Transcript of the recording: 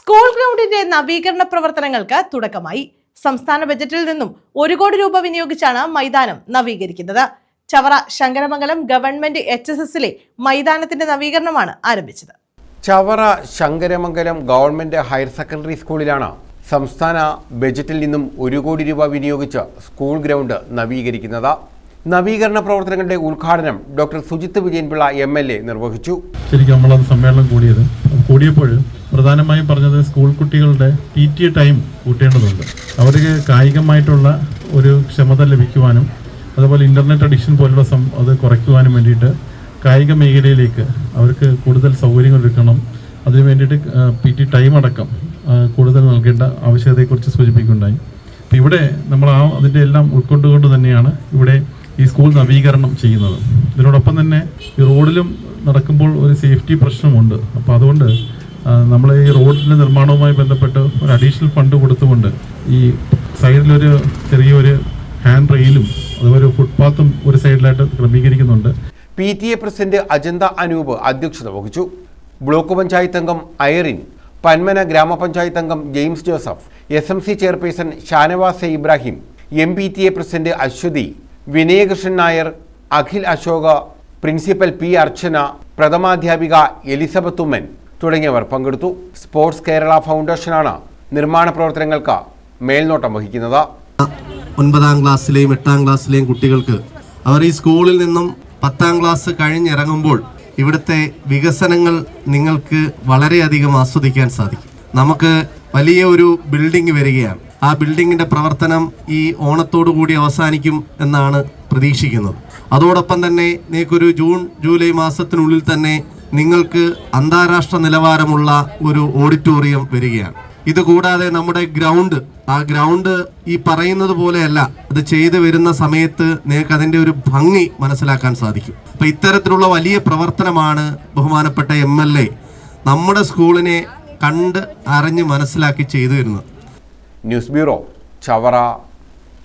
School ഗ്രൗണ്ടിന്റെ നവീകരണ പ്രവർത്തനങ്ങൾക്ക് തുടക്കമായി. സംസ്ഥാന ബജറ്റിൽ നിന്നും 1 കോടി രൂപ വിനിയോഗിച്ചാണ് മൈതാനം നവീകരിക്കുന്നത്. ചവറ ശങ്കരമംഗലം ഗവൺമെന്റ് HSSലെ മൈതാനത്തിന്റെ നവീകരണമാണ് ആരംഭിച്ചത്. Chavara Sankaramangalam government higher secondary സ്കൂളിലാണ് സംസ്ഥാന ബജറ്റിൽ നിന്നും 1 കോടി രൂപ വിനിയോഗിച്ച് സ്കൂൾ ഗ്രൗണ്ട് നവീകരിക്കുന്നത്. നവീകരണ പ്രവർത്തനങ്ങളുടെ ഉദ്ഘാടനം ഡോക്ടർ സുജിത്ത് വിജയൻപിള്ള MLA നിർവഹിച്ചു. ശരിക്കും നമ്മളത് സമ്മേളനം കൂടിയപ്പോൾ പ്രധാനമായും പറഞ്ഞത് സ്കൂൾ കുട്ടികളുടെ PTA ടൈം കൂട്ടേണ്ടതുണ്ട്. അവർക്ക് കായികമായിട്ടുള്ള ഒരു ക്ഷമത ലഭിക്കുവാനും അതുപോലെ ഇൻ്റർനെറ്റ് അഡിക്ഷൻ പോലുള്ള അത് കുറയ്ക്കുവാനും വേണ്ടിയിട്ട് കായിക മേഖലയിലേക്ക് അവർക്ക് കൂടുതൽ സൗകര്യങ്ങൾ ഒരുക്കണം. അതിനു വേണ്ടിയിട്ട് PT ടൈം അടക്കം കൂടുതൽ നൽകേണ്ട ആവശ്യകതയെക്കുറിച്ച് സൂചിപ്പിക്കുകയുണ്ടായി. അപ്പോൾ ഇവിടെ നമ്മൾ അതിൻ്റെ എല്ലാം ഉൾക്കൊണ്ടുകൊണ്ട് തന്നെയാണ് ഇവിടെ ഈ സ്കൂൾ നവീകരണം ചെയ്യുന്നത്. ഇതിനോടൊപ്പം തന്നെ ഈ റോഡിലും നടക്കുമ്പോൾ ഒരു സേഫ്റ്റി പ്രശ്നമുണ്ട്. അപ്പോൾ അതുകൊണ്ട് നമ്മൾ ഈ റോഡിൻ്റെ നിർമ്മാണവുമായി ബന്ധപ്പെട്ട് ഒരു അഡീഷണൽ ഫണ്ട് കൊടുത്തുകൊണ്ട് ഈ സൈഡിലൊരു ചെറിയൊരു ഹാൻഡ് റെയിലും അതുപോലെ ഫുട്പാത്തും ഒരു സൈഡിലായിട്ട് ക്രമീകരിക്കുന്നുണ്ട്. PTA പ്രസിഡന്റ് അജന്ത അനൂപ് അധ്യക്ഷത വഹിച്ചു. ബ്ലോക്ക് പഞ്ചായത്ത് അംഗം ഐറിൻ, പന്മന ഗ്രാമപഞ്ചായത്ത് അംഗം James Joseph, SMC chairperson Shanavas Ibrahim, MPTA president Aswathi, Vinayakrishnan Nair, Akhil Ashoka, principal P Archana, പ്രഥമാധ്യാപിക എലിസബത്ത് ഉമ്മൻ തുടങ്ങിയവർ പങ്കെടുത്തു. സ്പോർട്സ് കേരള ഫൗണ്ടേഷനാണ് നിർമ്മാണ പ്രവർത്തനങ്ങൾക്ക് മേൽനോട്ടം വഹിക്കുന്നത്. 9ാം ക്ലാസ്സിലെയും 8ാം ക്ലാസ്സിലെയും കുട്ടികൾക്ക് അവർ ഈ സ്കൂളിൽ നിന്നും 10ാം ക്ലാസ് കഴിഞ്ഞിറങ്ങുമ്പോൾ ഇവിടുത്തെ വികസനങ്ങൾ നിങ്ങൾക്ക് വളരെയധികം ആസ്വദിക്കാൻ സാധിക്കും. നമുക്ക് വലിയ ഒരു ബിൽഡിംഗ് വരികയാണ്. ആ ബിൽഡിങ്ങിന്റെ പ്രവർത്തനം ഈ ഓണത്തോടു കൂടി അവസാനിക്കും എന്നാണ് പ്രതീക്ഷിക്കുന്നത്. അതോടൊപ്പം തന്നെ നിങ്ങൾക്കൊരു ജൂൺ ജൂലൈ മാസത്തിനുള്ളിൽ തന്നെ നിങ്ങൾക്ക് അന്താരാഷ്ട്ര നിലവാരമുള്ള ഒരു ഓഡിറ്റോറിയം വരികയാണ്. ഇതുകൂടാതെ നമ്മുടെ ആ ഗ്രൗണ്ട് ഈ പറയുന്നത് പോലെയല്ല, അത് ചെയ്തു വരുന്ന സമയത്ത് നിങ്ങൾക്ക് അതിൻ്റെ ഒരു ഭംഗി മനസ്സിലാക്കാൻ സാധിക്കും. അപ്പം ഇത്തരത്തിലുള്ള വലിയ പ്രവർത്തനമാണ് ബഹുമാനപ്പെട്ട MLA നമ്മുടെ സ്കൂളിനെ കണ്ട് അറിഞ്ഞ് മനസ്സിലാക്കി ചെയ്തു വരുന്നത്. News bureau, Chavara.